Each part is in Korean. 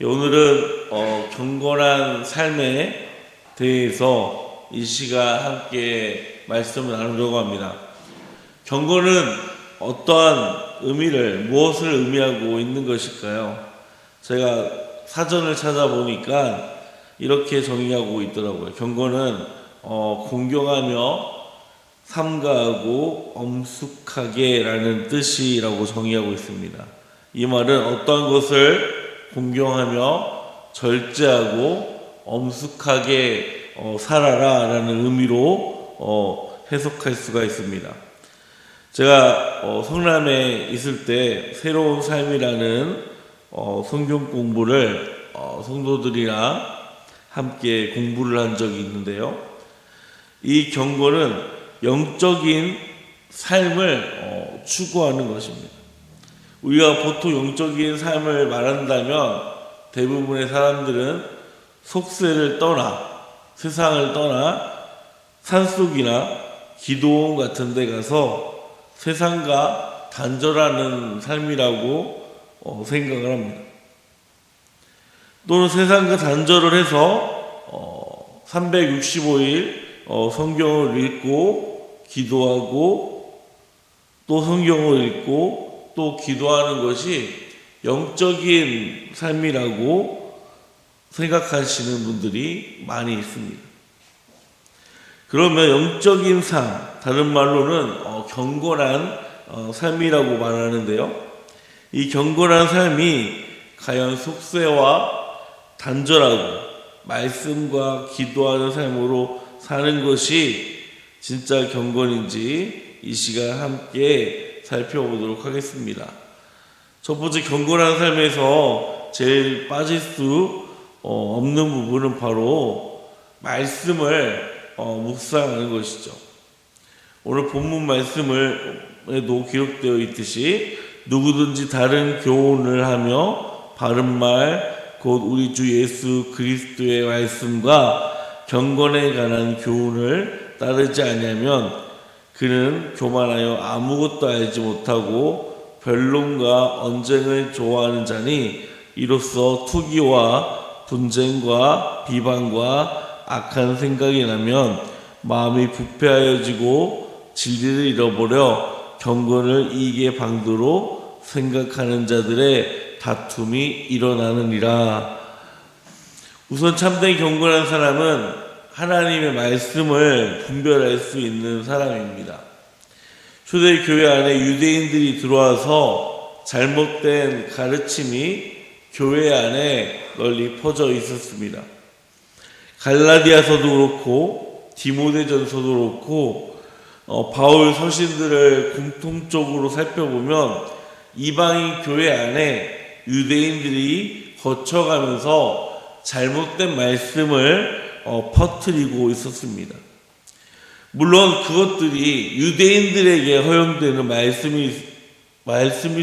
오늘은 경건한 삶에 대해서 이 시간 함께 말씀을 나누려고 합니다. 경건은 어떠한 무엇을 의미하고 있는 것일까요? 제가 사전을 찾아보니까 이렇게 정의하고 있더라고요. 경건은 공경하며 삼가하고 엄숙하게 라는 뜻이라고 정의하고 있습니다. 이 말은 어떠한 것을 공경하며 절제하고 엄숙하게 살아라 라는 의미로 해석할 수가 있습니다. 제가 성남에 있을 때 새로운 삶이라는 성경 공부를 성도들이랑 함께 공부를 한 적이 있는데요. 이 경건은 영적인 삶을 추구하는 것입니다. 우리가 보통 영적인 삶을 말한다면 대부분의 사람들은 속세를 떠나 세상을 떠나 산속이나 기도원 같은 데 가서 세상과 단절하는 삶이라고 생각을 합니다. 또는 세상과 단절을 해서 365일 성경을 읽고 기도하고 또 성경을 읽고 또 기도하는 것이 영적인 삶이라고 생각하시는 분들이 많이 있습니다. 그러면 영적인 삶, 다른 말로는 경건한 삶이라고 말하는데요. 이 경건한 삶이 과연 속세와 단절하고 말씀과 기도하는 삶으로 사는 것이 진짜 경건인지 이 시간 함께 살펴보도록 하겠습니다. 첫 번째, 경건한 삶에서 제일 빠질 수 없는 부분은 바로 말씀을 묵상하는 것이죠. 오늘 본문 말씀에도 기록되어 있듯이 누구든지 다른 교훈을 하며 바른 말 곧 우리 주 예수 그리스도의 말씀과 경건에 관한 교훈을 따르지 않으면 그는 교만하여 아무것도 알지 못하고 변론과 언쟁을 좋아하는 자니 이로써 투기와 분쟁과 비방과 악한 생각이 나면 마음이 부패하여지고 진리를 잃어버려 경건을 이익의 방도로 생각하는 자들의 다툼이 일어나느니라. 우선 참된 경건한 사람은 하나님의 말씀을 분별할 수 있는 사람입니다. 초대교회 안에 유대인들이 들어와서 잘못된 가르침이 교회 안에 널리 퍼져 있었습니다. 갈라디아서도 그렇고 디모데전서도 그렇고 바울 서신들을 공통적으로 살펴보면 이방인 교회 안에 유대인들이 거쳐가면서 잘못된 말씀을 퍼뜨리고 있었습니다. 물론 그것들이 유대인들에게 허용되는 말씀일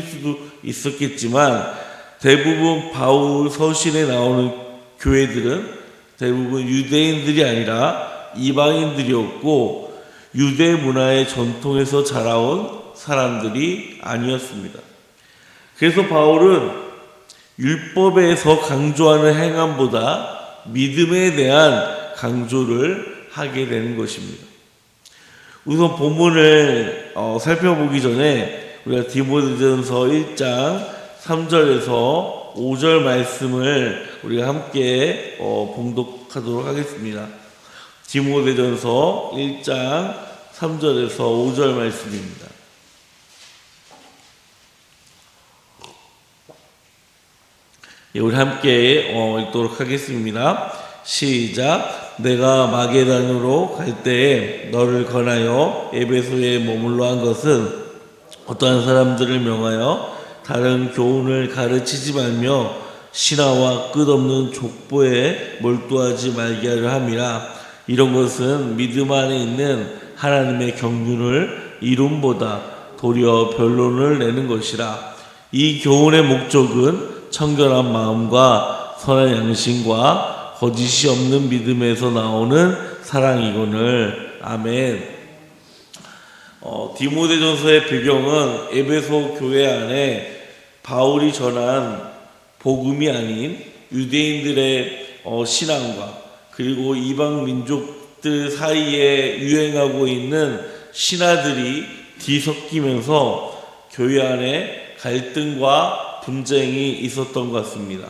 수도 있었겠지만 대부분 바울 서신에 나오는 교회들은 대부분 유대인들이 아니라 이방인들이었고 유대 문화의 전통에서 자라온 사람들이 아니었습니다. 그래서 바울은 율법에서 강조하는 행함보다 믿음에 대한 강조를 하게 되는 것입니다. 우선 본문을 살펴보기 전에 우리가 디모데전서 1장 3절에서 5절 말씀을 우리가 함께 봉독하도록 하겠습니다. 디모데전서 1장 3절에서 5절 말씀입니다. 우리 함께 읽도록 하겠습니다. 시작. 내가 마게단으로 갈 때에 너를 권하여 에베소에 머물러 한 것은 어떠한 사람들을 명하여 다른 교훈을 가르치지 말며 신화와 끝없는 족보에 몰두하지 말게 하려 함이라. 이런 것은 믿음 안에 있는 하나님의 경륜을 이룸보다 도리어 변론을 내는 것이라. 이 교훈의 목적은 청결한 마음과 선한 양심과 거짓이 없는 믿음에서 나오는 사랑이거늘. 아멘. 디모데전서의 배경은 에베소 교회 안에 바울이 전한 복음이 아닌 유대인들의 신앙과 그리고 이방 민족들 사이에 유행하고 있는 신화들이 뒤섞이면서 교회 안에 갈등과 분쟁이 있었던 것 같습니다.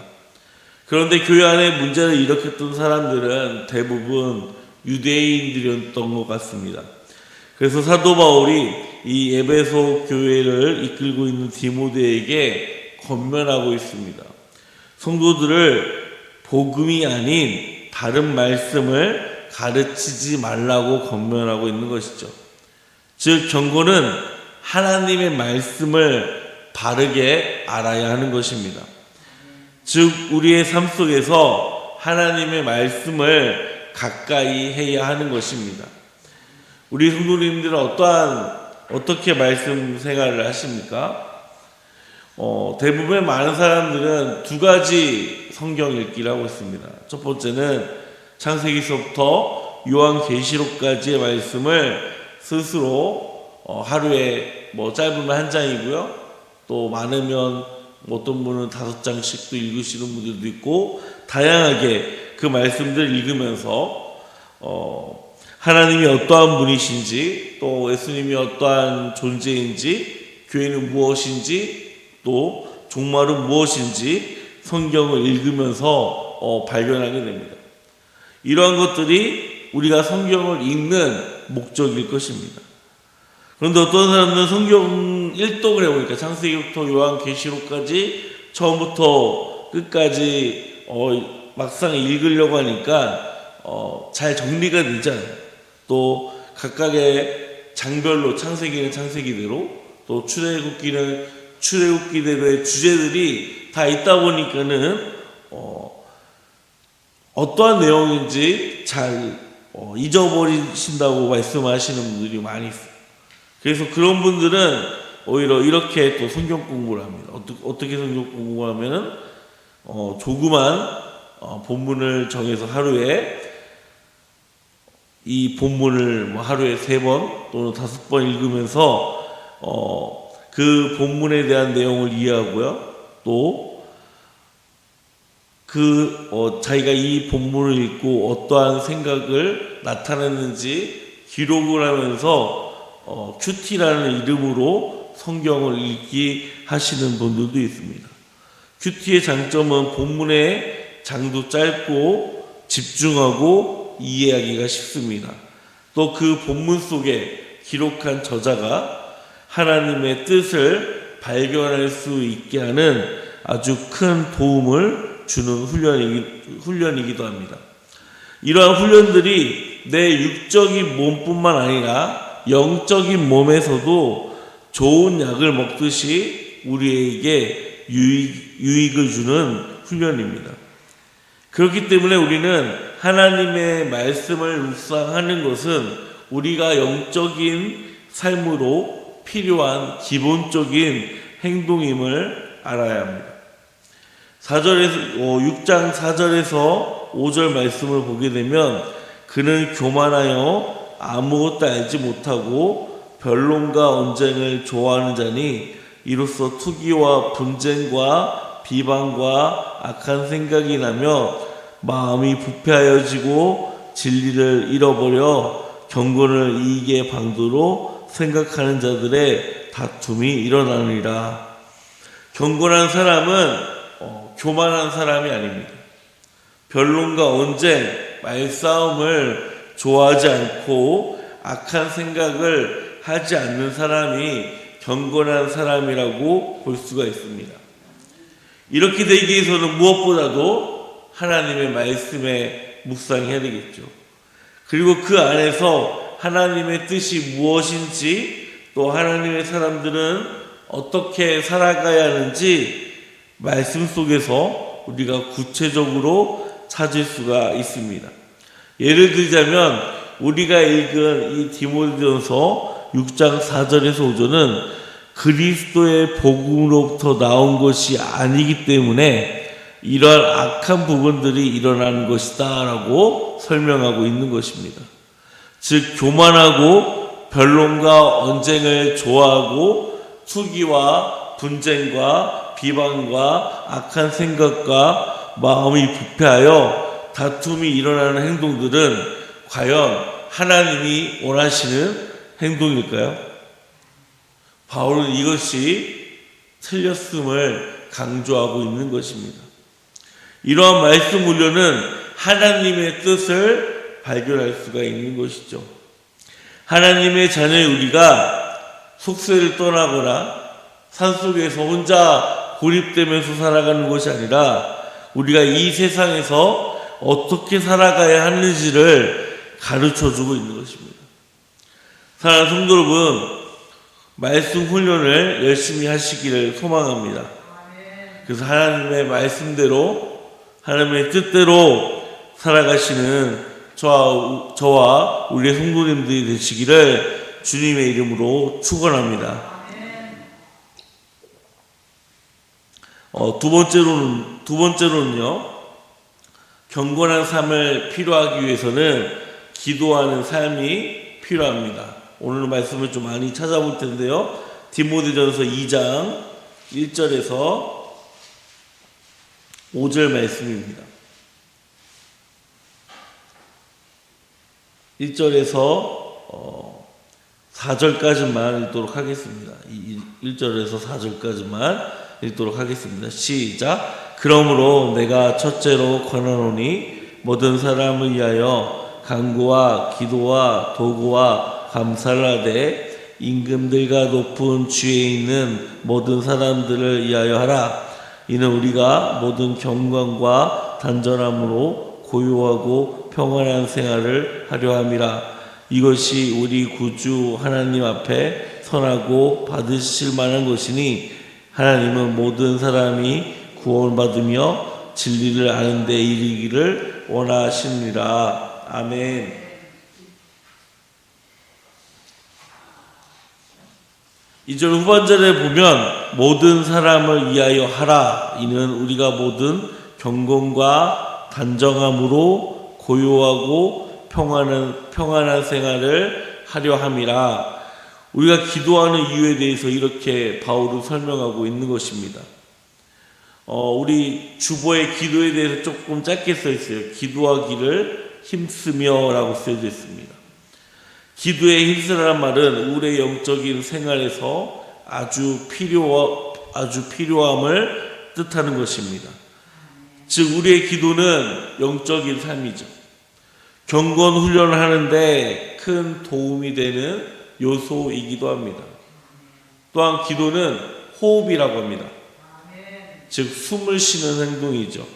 그런데 교회 안에 문제를 일으켰던 사람들은 대부분 유대인들이었던 것 같습니다. 그래서 사도 바울이 이 에베소 교회를 이끌고 있는 디모데에게 권면하고 있습니다. 성도들을 복음이 아닌 다른 말씀을 가르치지 말라고 권면하고 있는 것이죠. 즉 경고는 하나님의 말씀을 바르게 알아야 하는 것입니다. 즉 우리의 삶 속에서 하나님의 말씀을 가까이 해야 하는 것입니다. 우리 성도님들은 어떻게 말씀 생활을 하십니까? 대부분의 많은 사람들은 두 가지 성경 읽기를 하고 있습니다. 첫 번째는 창세기서부터 요한계시록까지의 말씀을 스스로 하루에 짧으면 한 장이고요. 또 많으면 어떤 분은 5장씩도 읽으시는 분들도 있고 다양하게 그 말씀들을 읽으면서 하나님이 어떠한 분이신지 또 예수님이 어떠한 존재인지 교회는 무엇인지 또 종말은 무엇인지 성경을 읽으면서 발견하게 됩니다. 이러한 것들이 우리가 성경을 읽는 목적일 것입니다. 그런데 어떤 사람들은 성경 일독을 해보니까 창세기부터 요한계시록까지 처음부터 끝까지 막상 읽으려고 하니까 잘 정리가 되지 않아요. 또 각각의 장별로 창세기는 창세기대로 또 출애굽기는 출애굽기대로의 주제들이 다 있다 보니까는 어떠한 내용인지 잘 잊어버리신다고 말씀하시는 분들이 많이 있어요. 그래서 그런 분들은 오히려 이렇게 또 성경 공부를 합니다. 어떻게 성경 공부를 하면은 조그만 본문을 정해서 하루에 이 본문을 하루에 3번 또는 5번 읽으면서 그 본문에 대한 내용을 이해하고요. 또 자기가 이 본문을 읽고 어떠한 생각을 나타냈는지 기록을 하면서 큐티라는 이름으로 성경을 읽기 하시는 분들도 있습니다. 큐티의 장점은 본문의 장도 짧고 집중하고 이해하기가 쉽습니다. 또 그 본문 속에 기록한 저자가 하나님의 뜻을 발견할 수 있게 하는 아주 큰 도움을 주는 훈련이기도 합니다. 이러한 훈련들이 내 육적인 몸뿐만 아니라 영적인 몸에서도 좋은 약을 먹듯이 우리에게 유익을 주는 훈련입니다. 그렇기 때문에 우리는 하나님의 말씀을 묵상하는 것은 우리가 영적인 삶으로 필요한 기본적인 행동임을 알아야 합니다. 6장 4절에서 5절 말씀을 보게 되면 그는 교만하여 아무것도 알지 못하고 변론과 언쟁을 좋아하는 자니 이로써 투기와 분쟁과 비방과 악한 생각이 나며 마음이 부패하여지고 진리를 잃어버려 경건을 이익의 방도로 생각하는 자들의 다툼이 일어나느니라. 경건한 사람은 교만한 사람이 아닙니다. 변론과 언쟁, 말싸움을 좋아하지 않고 악한 생각을 하지 않는 사람이 경건한 사람이라고 볼 수가 있습니다. 이렇게 되기 위해서는 무엇보다도 하나님의 말씀에 묵상해야 되겠죠. 그리고 그 안에서 하나님의 뜻이 무엇인지 또 하나님의 사람들은 어떻게 살아가야 하는지 말씀 속에서 우리가 구체적으로 찾을 수가 있습니다. 예를 들자면 우리가 읽은 이 디모데전서 6장 4절에서 5절은 그리스도의 복음으로부터 나온 것이 아니기 때문에 이러한 악한 부분들이 일어나는 것이다 라고 설명하고 있는 것입니다. 즉 교만하고 변론과 언쟁을 좋아하고 투기와 분쟁과 비방과 악한 생각과 마음이 부패하여 다툼이 일어나는 행동들은 과연 하나님이 원하시는 행동일까요? 바울은 이것이 틀렸음을 강조하고 있는 것입니다. 이러한 말씀 훈련은 하나님의 뜻을 발견할 수가 있는 것이죠. 하나님의 자녀의 우리가 속세를 떠나거나 산속에서 혼자 고립되면서 살아가는 것이 아니라 우리가 이 세상에서 어떻게 살아가야 하는지를 가르쳐주고 있는 것입니다. 사랑하는 성도 여러분, 말씀 훈련을 열심히 하시기를 소망합니다. 그래서 하나님의 말씀대로 하나님의 뜻대로 살아가시는 저와 우리의 성도님들이 되시기를 주님의 이름으로 축원합니다. 두 번째로는요, 경건한 삶을 필요하기 위해서는 기도하는 삶이 필요합니다. 오늘 말씀을 좀 많이 찾아볼 텐데요. 디모데전서 2장 1절에서 5절 말씀입니다. 1절에서 4절까지만 읽도록 하겠습니다. 1절에서 4절까지만 읽도록 하겠습니다. 시작. 그러므로 내가 첫째로 권하노니 모든 사람을 위하여 간구와 기도와 도구와 감사를 하되 임금들과 높은 주에 있는 모든 사람들을 위하여 하라. 이는 우리가 모든 경건과 단전함으로 고요하고 평안한 생활을 하려 함이라. 이것이 우리 구주 하나님 앞에 선하고 받으실 만한 것이니 하나님은 모든 사람이 구원받으며 진리를 아는 데 이르기를 원하시니라. 아멘. 이 절 후반절에 보면 모든 사람을 위하여 하라. 이는 우리가 모든 경건과 단정함으로 고요하고 평안한 생활을 하려 함이라. 우리가 기도하는 이유에 대해서 이렇게 바울은 설명하고 있는 것입니다. 우리 주보의 기도에 대해서 조금 짧게 써 있어요. 기도하기를 힘쓰며 라고 써져 있습니다. 기도에 힘쓰라는 말은 우리의 영적인 생활에서 아주 필요함을 뜻하는 것입니다. 즉 우리의 기도는 영적인 삶이죠. 경건 훈련을 하는데 큰 도움이 되는 요소이기도 합니다. 또한 기도는 호흡이라고 합니다. 즉 숨을 쉬는 행동이죠.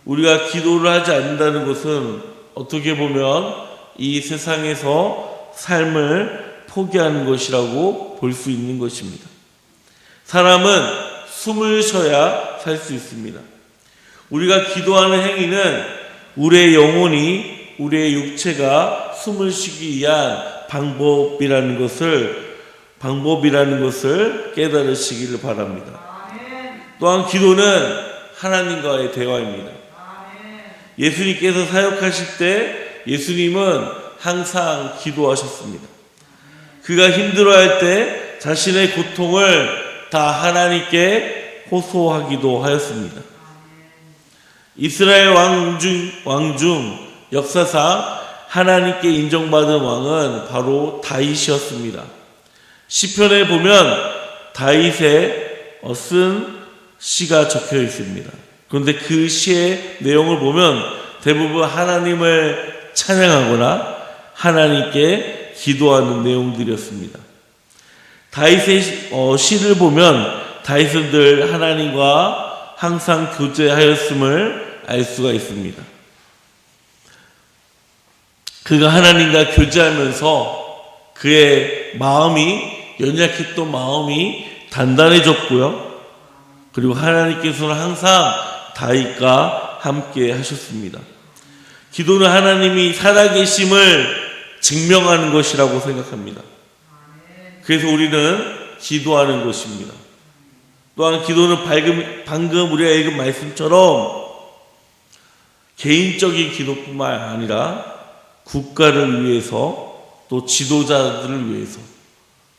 우리가 기도를 하지 않는다는 것은 어떻게 보면 이 세상에서 삶을 포기하는 것이라고 볼 수 있는 것입니다. 사람은 숨을 쉬어야 살 수 있습니다. 우리가 기도하는 행위는 우리의 영혼이, 우리의 육체가 숨을 쉬기 위한 방법이라는 것을 깨달으시기를 바랍니다. 또한 기도는 하나님과의 대화입니다. 예수님께서 사역하실 때 예수님은 항상 기도하셨습니다. 그가 힘들어할 때 자신의 고통을 다 하나님께 호소하기도 하였습니다. 이스라엘 왕 중 역사상 하나님께 인정받은 왕은 바로 다윗이었습니다. 시편에 보면 다윗의 쓴 시가 적혀 있습니다. 그런데 그 시의 내용을 보면 대부분 하나님을 찬양하거나 하나님께 기도하는 내용들이었습니다. 다윗의 시를 보면 다윗은 늘 하나님과 항상 교제하였음을 알 수가 있습니다. 그가 하나님과 교제하면서 그의 마음이, 연약했던 마음이 단단해졌고요. 그리고 하나님께서는 항상 다윗과 함께 하셨습니다. 기도는 하나님이 살아계심을 증명하는 것이라고 생각합니다. 그래서 우리는 기도하는 것입니다. 또한 기도는 방금 우리가 읽은 말씀처럼 개인적인 기도뿐만 아니라 국가를 위해서, 또 지도자들을 위해서,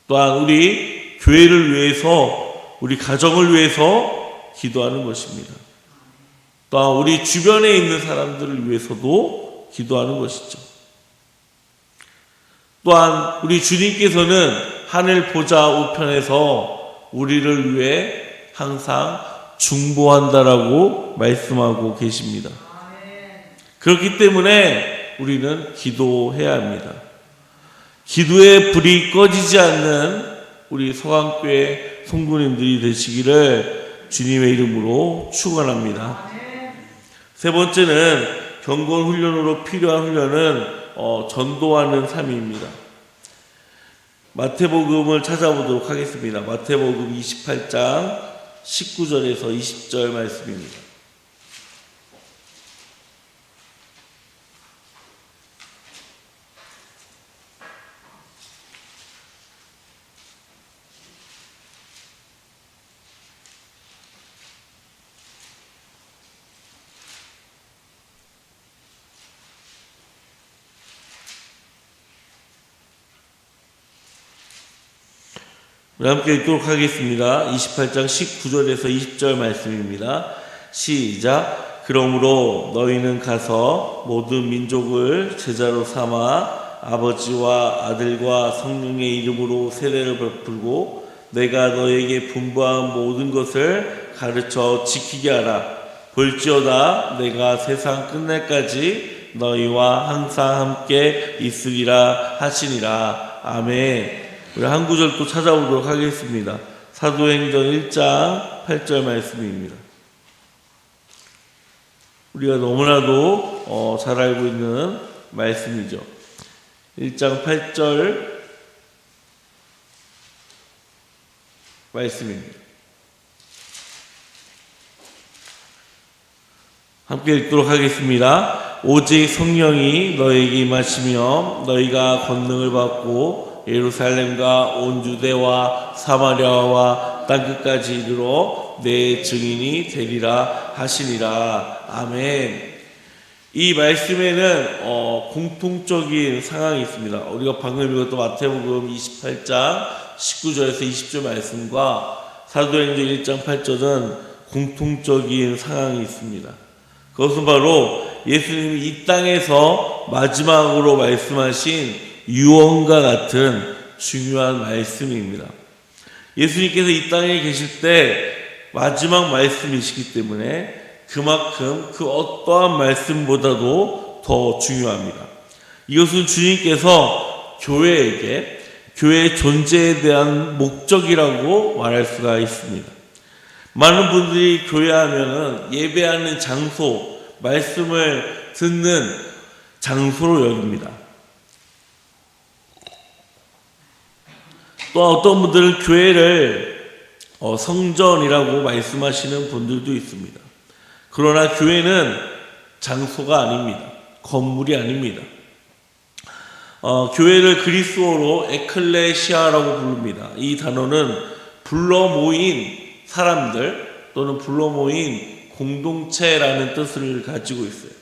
또한 우리 교회를 위해서, 우리 가정을 위해서 기도하는 것입니다. 또한 우리 주변에 있는 사람들을 위해서도 기도하는 것이죠. 또한 우리 주님께서는 하늘 보좌 우편에서 우리를 위해 항상 중보한다라고 말씀하고 계십니다. 그렇기 때문에 우리는 기도해야 합니다. 기도의 불이 꺼지지 않는 우리 서강교회 성도님들이 되시기를 주님의 이름으로 축원합니다. 세 번째는 경건 훈련으로 필요한 훈련은 전도하는 삶입니다. 마태복음을 찾아보도록 하겠습니다. 마태복음 28장 19절에서 20절 말씀입니다. 우리 함께 읽도록 하겠습니다. 28장 19절에서 20절 말씀입니다. 시작. 그러므로 너희는 가서 모든 민족을 제자로 삼아 아버지와 아들과 성령의 이름으로 세례를 베풀고 내가 너에게 분부한 모든 것을 가르쳐 지키게 하라. 볼지어다 내가 세상 끝날까지 너희와 항상 함께 있으리라 하시니라. 아멘. 우리 한 구절 또 찾아보도록 하겠습니다. 사도행전 1장 8절 말씀입니다. 우리가 너무나도 잘 알고 있는 말씀이죠. 1장 8절 말씀입니다. 함께 읽도록 하겠습니다. 오직 성령이 너에게 임하시며 너희가 권능을 받고 예루살렘과 온 유대와 사마리아와 땅끝까지 이르러 내 증인이 되리라 하시니라. 아멘. 이 말씀에는 공통적인 상황이 있습니다. 우리가 방금 읽었던 마태복음 28장 19절에서 20절 말씀과 사도행전 1장 8절은 공통적인 상황이 있습니다. 그것은 바로 예수님이 이 땅에서 마지막으로 말씀하신 유언과 같은 중요한 말씀입니다. 예수님께서 이 땅에 계실 때 마지막 말씀이시기 때문에 그만큼 그 어떠한 말씀보다도 더 중요합니다. 이것은 주님께서 교회에게 교회의 존재에 대한 목적이라고 말할 수가 있습니다. 많은 분들이 교회하면은 예배하는 장소, 말씀을 듣는 장소로 여깁니다. 또 어떤 분들은 교회를 성전이라고 말씀하시는 분들도 있습니다. 그러나 교회는 장소가 아닙니다. 건물이 아닙니다. 교회를 그리스어로 에클레시아라고 부릅니다. 이 단어는 불러 모인 사람들 또는 불러 모인 공동체라는 뜻을 가지고 있어요.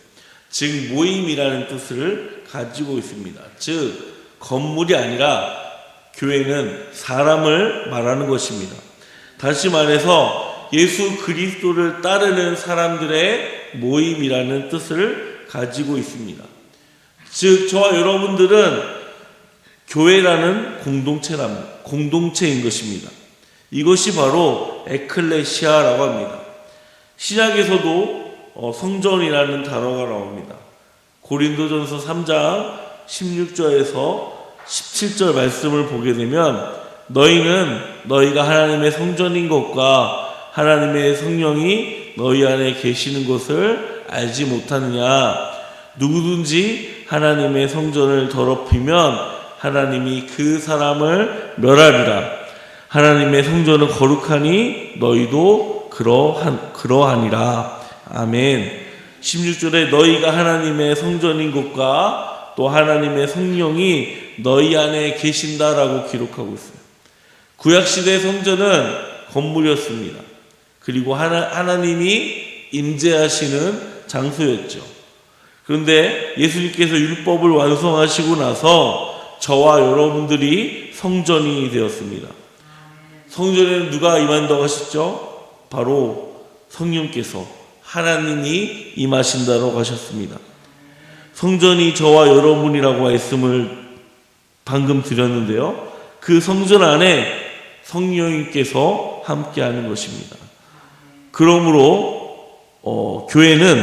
즉 모임이라는 뜻을 가지고 있습니다. 즉 건물이 아니라 교회는 사람을 말하는 것입니다. 다시 말해서 예수 그리스도를 따르는 사람들의 모임이라는 뜻을 가지고 있습니다. 즉 저와 여러분들은 교회라는 공동체인 것입니다. 이것이 바로 에클레시아라고 합니다. 신약에서도 성전이라는 단어가 나옵니다. 고린도전서 3장 16절에서 17절 말씀을 보게 되면 너희는 너희가 하나님의 성전인 것과 하나님의 성령이 너희 안에 계시는 것을 알지 못하느냐. 누구든지 하나님의 성전을 더럽히면 하나님이 그 사람을 멸하리라. 하나님의 성전은 거룩하니 너희도 그러하니라. 아멘. 16절에 너희가 하나님의 성전인 것과 또 하나님의 성령이 너희 안에 계신다라고 기록하고 있어요. 구약시대의 성전은 건물이었습니다. 그리고 하나님이 임재하시는 장소였죠. 그런데 예수님께서 율법을 완성하시고 나서 저와 여러분들이 성전이 되었습니다. 성전에는 누가 임한다고 하셨죠? 바로 성령께서 하나님이 임하신다고 하셨습니다. 성전이 저와 여러분이라고 말씀을 방금 드렸는데요. 그 성전 안에 성령님께서 함께하는 것입니다. 그러므로 교회는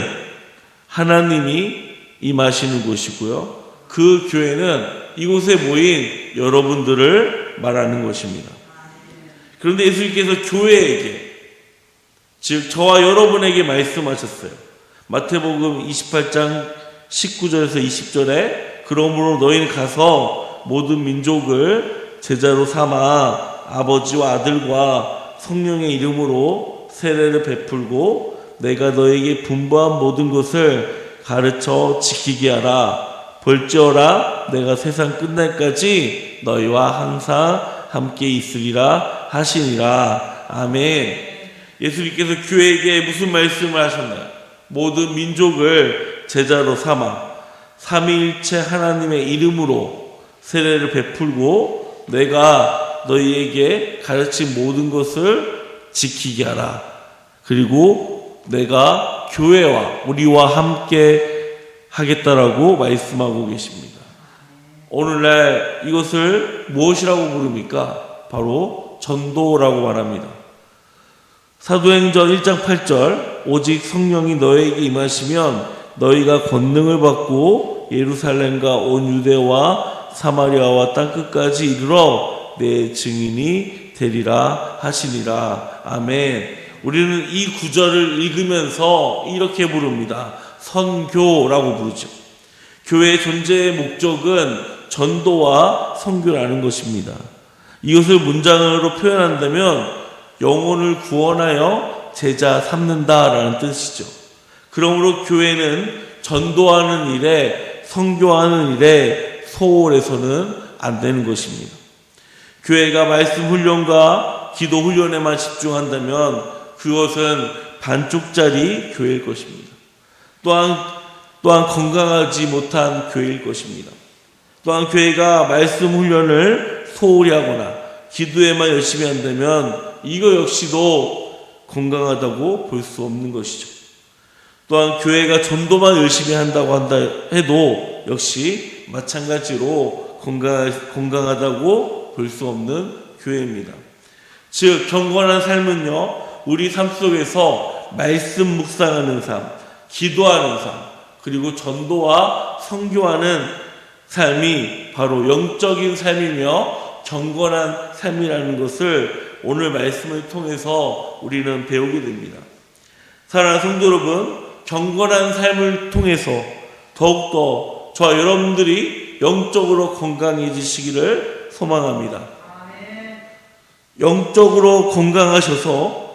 하나님이 임하시는 곳이고요. 그 교회는 이곳에 모인 여러분들을 말하는 것입니다. 그런데 예수님께서 교회에게, 즉 저와 여러분에게 말씀하셨어요. 마태복음 28장 19절에서 20절에 그러므로 너희는 가서 모든 민족을 제자로 삼아 아버지와 아들과 성령의 이름으로 세례를 베풀고 내가 너에게 분부한 모든 것을 가르쳐 지키게 하라. 볼지어라 내가 세상 끝날까지 너희와 항상 함께 있으리라 하시니라. 아멘. 예수님께서 교회에게 무슨 말씀을 하셨나요? 모든 민족을 제자로 삼아 삼위일체 하나님의 이름으로 세례를 베풀고 내가 너희에게 가르친 모든 것을 지키게 하라. 그리고 내가 교회와 우리와 함께 하겠다라고 말씀하고 계십니다. 오늘날 이것을 무엇이라고 부릅니까? 바로 전도라고 말합니다. 사도행전 1장 8절 오직 성령이 너에게 임하시면 너희가 권능을 받고 예루살렘과 온 유대와 사마리아와 땅끝까지 이르러 내 증인이 되리라 하시니라. 아멘. 우리는 이 구절을 읽으면서 이렇게 부릅니다. 선교라고 부르죠. 교회의 존재의 목적은 전도와 선교라는 것입니다. 이것을 문장으로 표현한다면 영혼을 구원하여 제자 삼는다라는 뜻이죠. 그러므로 교회는 전도하는 일에, 선교하는 일에 소홀해서는 안 되는 것입니다. 교회가 말씀 훈련과 기도 훈련에만 집중한다면 그것은 반쪽짜리 교회일 것입니다. 또한 건강하지 못한 교회일 것입니다. 또한 교회가 말씀 훈련을 소홀히 하거나 기도에만 열심히 한다면 이거 역시도 건강하다고 볼 수 없는 것이죠. 또한 교회가 전도만 열심히 한다고 한다 해도 역시 마찬가지로 건강하다고 볼 수 없는 교회입니다. 즉 경건한 삶은요, 우리 삶 속에서 말씀 묵상하는 삶, 기도하는 삶, 그리고 전도와 선교하는 삶이 바로 영적인 삶이며 경건한 삶이라는 것을 오늘 말씀을 통해서 우리는 배우게 됩니다. 사랑하는 성도 여러분, 경건한 삶을 통해서 더욱더 저와 여러분들이 영적으로 건강해지시기를 소망합니다. 영적으로 건강하셔서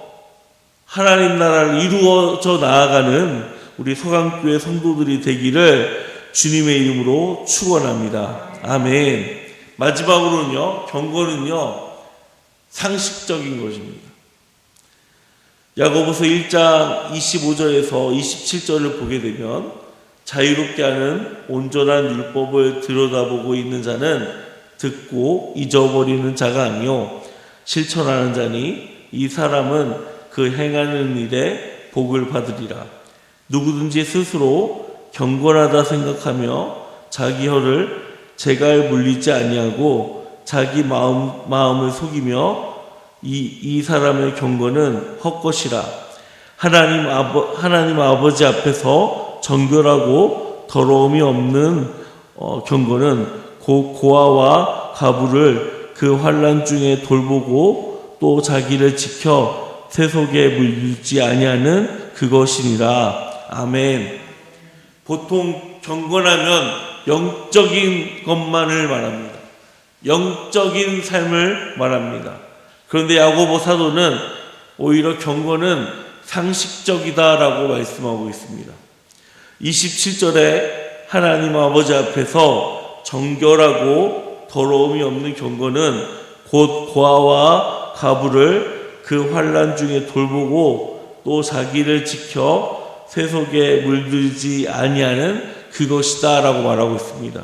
하나님 나라를 이루어져 나아가는 우리 서강교회 성도들이 되기를 주님의 이름으로 축원합니다. 아멘. 마지막으로는요, 경건은요, 상식적인 것입니다. 야고보서 1장 25절에서 27절을 보게 되면 자유롭게 하는 온전한 율법을 들여다보고 있는 자는 듣고 잊어버리는 자가 아니요 실천하는 자니 이 사람은 그 행하는 일에 복을 받으리라. 누구든지 스스로 경건하다 생각하며 자기 혀를 재갈 물리지 아니하고 자기 마음을 속이며 이 사람의 경건은 헛것이라. 하나님 아버지 앞에서 정결하고 더러움이 없는 경건은 곧 고아와 가부를 그 환난 중에 돌보고 또 자기를 지켜 세속에 물리지 아니하는 그것이니라. 아멘. 보통 경건하면 영적인 것만을 말합니다. 영적인 삶을 말합니다. 그런데 야고보 사도는 오히려 경건은 상식적이다라고 말씀하고 있습니다. 27절에 하나님 아버지 앞에서 정결하고 더러움이 없는 경건은 곧 고아와 가부를 그 환난 중에 돌보고 또 자기를 지켜 세속에 물들지 아니하는 그것이다 라고 말하고 있습니다.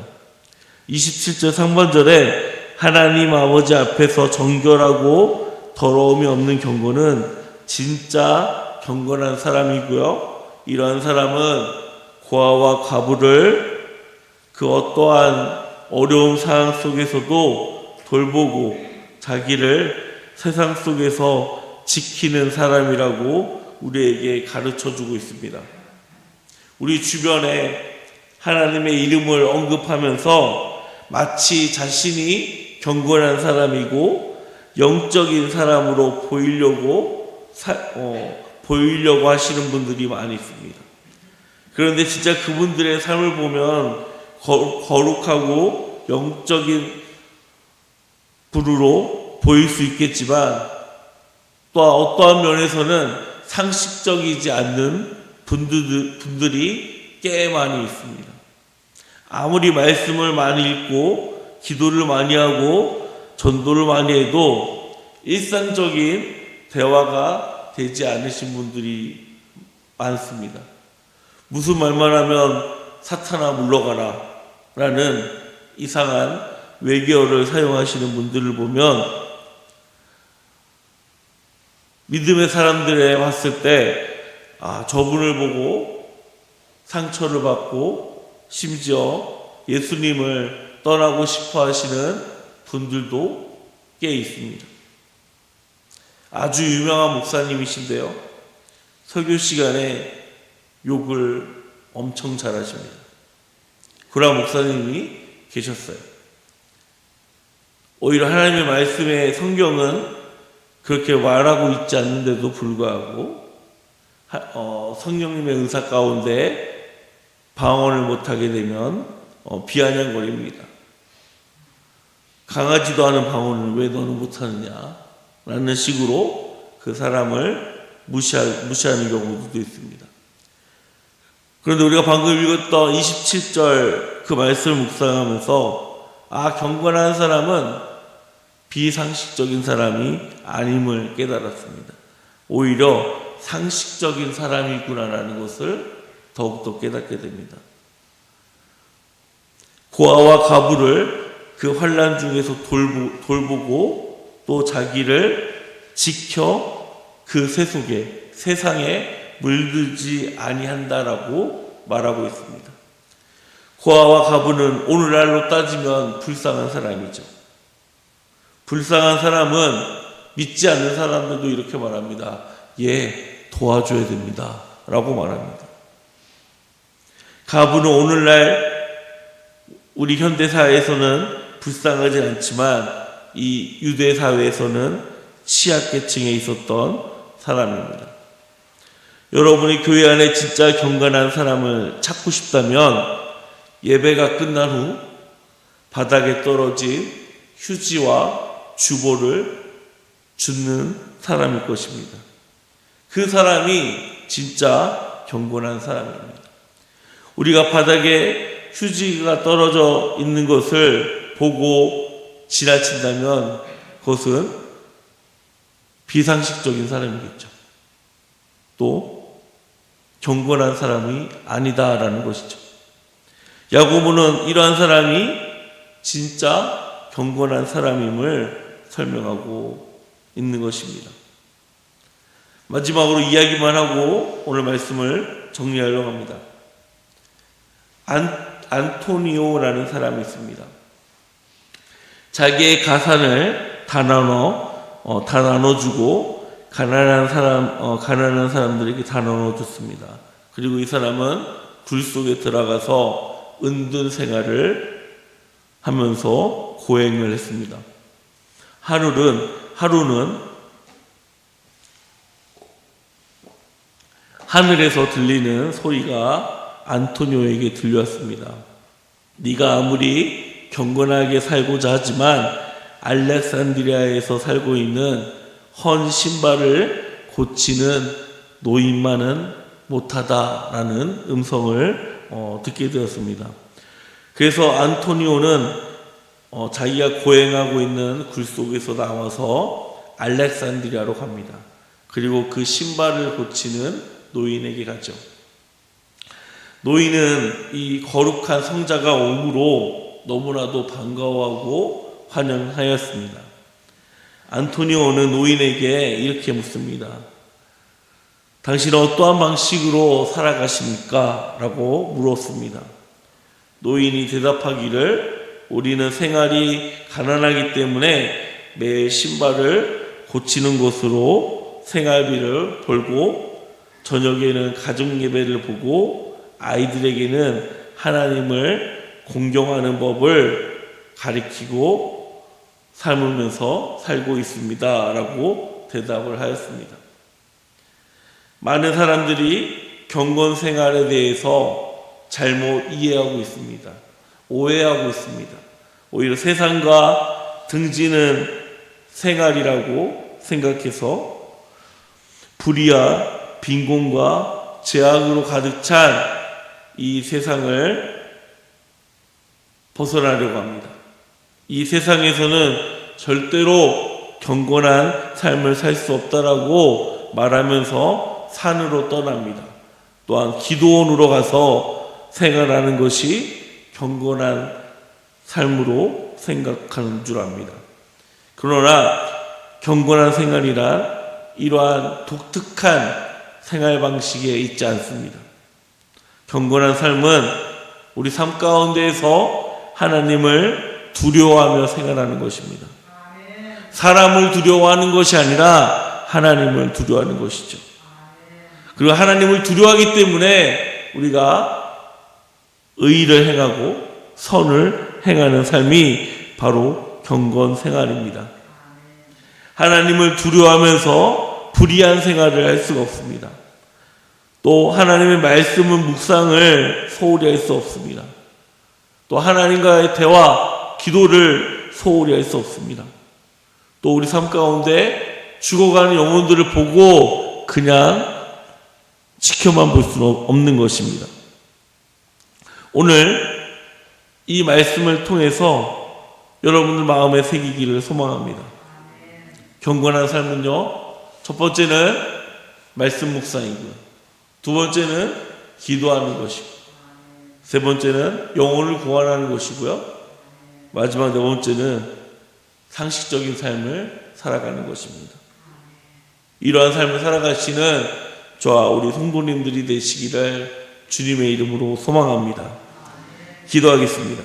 27절 상반절에 하나님 아버지 앞에서 정결하고 더러움이 없는 경건은 진짜 경건한 사람이고요. 이러한 사람은 고아와 과부를 그 어떠한 어려운 상황 속에서도 돌보고 자기를 세상 속에서 지키는 사람이라고 우리에게 가르쳐주고 있습니다. 우리 주변에 하나님의 이름을 언급하면서 마치 자신이 경건한 사람이고 영적인 사람으로 보이려고 하시는 분들이 많이 있습니다. 그런데 진짜 그분들의 삶을 보면 거룩하고 영적인 분으로 보일 수 있겠지만 또 어떠한 면에서는 상식적이지 않는 분들이 꽤 많이 있습니다. 아무리 말씀을 많이 읽고 기도를 많이 하고 전도를 많이 해도 일상적인 대화가 되지 않으신 분들이 많습니다. 무슨 말만 하면 사탄아 물러가라 라는 이상한 외계어를 사용하시는 분들을 보면 믿음의 사람들에 봤을 때 저분을 보고 상처를 받고 심지어 예수님을 떠나고 싶어 하시는 분들도 꽤 있습니다. 아주 유명한 목사님이신데요. 설교 시간에 욕을 엄청 잘하십니다. 그런 목사님이 계셨어요. 오히려 하나님의 말씀에 성경은 그렇게 말하고 있지 않는데도 불구하고 성령님의 은사 가운데 방언을 못하게 되면 비아냥거립니다. 강하지도 않은 방언을 왜 너는 못하느냐 라는 식으로 그 사람을 무시하는 경우도 있습니다. 그런데 우리가 방금 읽었던 27절 그 말씀을 묵상하면서 경건한 사람은 비상식적인 사람이 아님을 깨달았습니다. 오히려 상식적인 사람이구나라는 것을 더욱더 깨닫게 됩니다. 고아와 과부를 그 환난 중에서 돌보고 또 자기를 지켜 그 세상에 물들지 아니한다라고 말하고 있습니다. 고아와 과부는 오늘날로 따지면 불쌍한 사람이죠. 불쌍한 사람은 믿지 않는 사람들도 이렇게 말합니다. 얘 도와줘야 됩니다 라고 말합니다. 과부는 오늘날 우리 현대사회에서는 불쌍하지 않지만 이 유대사회에서는 취약계층에 있었던 사람입니다. 여러분이 교회 안에 진짜 경건한 사람을 찾고 싶다면 예배가 끝난 후 바닥에 떨어진 휴지와 주보를 줍는 사람일 것입니다. 그 사람이 진짜 경건한 사람입니다. 우리가 바닥에 휴지가 떨어져 있는 것을 보고 지나친다면 그것은 비상식적인 사람이겠죠. 또 경건한 사람이 아니다라는 것이죠. 야고보는 이러한 사람이 진짜 경건한 사람임을 설명하고 있는 것입니다. 마지막으로 이야기만 하고 오늘 말씀을 정리하려고 합니다. 안토니오라는 사람이 있습니다. 자기의 가산을 다 나눠주고 가난한 사람들에게 다 나눠줬습니다. 그리고 이 사람은 굴 속에 들어가서 은둔 생활을 하면서 고행을 했습니다. 하루는 하늘에서 들리는 소리가 안토니오에게 들려왔습니다. 네가 아무리 경건하게 살고자 하지만 알렉산드리아에서 살고 있는 헌 신발을 고치는 노인만은 못하다라는 음성을 듣게 되었습니다. 그래서 안토니오는 자기가 고행하고 있는 굴 속에서 나와서 알렉산드리아로 갑니다. 그리고 그 신발을 고치는 노인에게 가죠. 노인은 이 거룩한 성자가 오므로 너무나도 반가워하고 환영하였습니다. 안토니오는 노인에게 이렇게 묻습니다. 당신은 어떠한 방식으로 살아가십니까? 라고 물었습니다. 노인이 대답하기를 우리는 생활이 가난하기 때문에 매일 신발을 고치는 것으로 생활비를 벌고 저녁에는 가정 예배를 보고 아이들에게는 하나님을 공경하는 법을 가리키고 삶으면서 살고 있습니다. 라고 대답을 하였습니다. 많은 사람들이 경건 생활에 대해서 잘못 이해하고 있습니다. 오해하고 있습니다. 오히려 세상과 등지는 생활이라고 생각해서 불의와 빈곤과 죄악으로 가득 찬 이 세상을 벗어나려고 합니다. 이 세상에서는 절대로 경건한 삶을 살 수 없다라고 말하면서 산으로 떠납니다. 또한 기도원으로 가서 생활하는 것이 경건한 삶으로 생각하는 줄 압니다. 그러나 경건한 생활이란 이러한 독특한 생활 방식에 있지 않습니다. 경건한 삶은 우리 삶 가운데에서 하나님을 두려워하며 생활하는 것입니다. 사람을 두려워하는 것이 아니라 하나님을 두려워하는 것이죠. 그리고 하나님을 두려워하기 때문에 우리가 의를 행하고 선을 행하는 삶이 바로 경건 생활입니다. 하나님을 두려워하면서 불의한 생활을 할 수가 없습니다. 또 하나님의 말씀은 묵상을 소홀히 할 수 없습니다. 또 하나님과의 대화, 기도를 소홀히 할 수 없습니다. 또 우리 삶 가운데 죽어가는 영혼들을 보고 그냥 지켜만 볼 수는 없는 것입니다. 오늘 이 말씀을 통해서 여러분들 마음에 새기기를 소망합니다. 경건한 삶은요, 첫 번째는 말씀 묵상이고요. 두 번째는 기도하는 것이고, 세 번째는 영혼을 구원하는 것이고요. 마지막 네 번째는 상식적인 삶을 살아가는 것입니다. 이러한 삶을 살아가시는 저와 우리 성도님들이 되시기를 주님의 이름으로 소망합니다. 기도하겠습니다.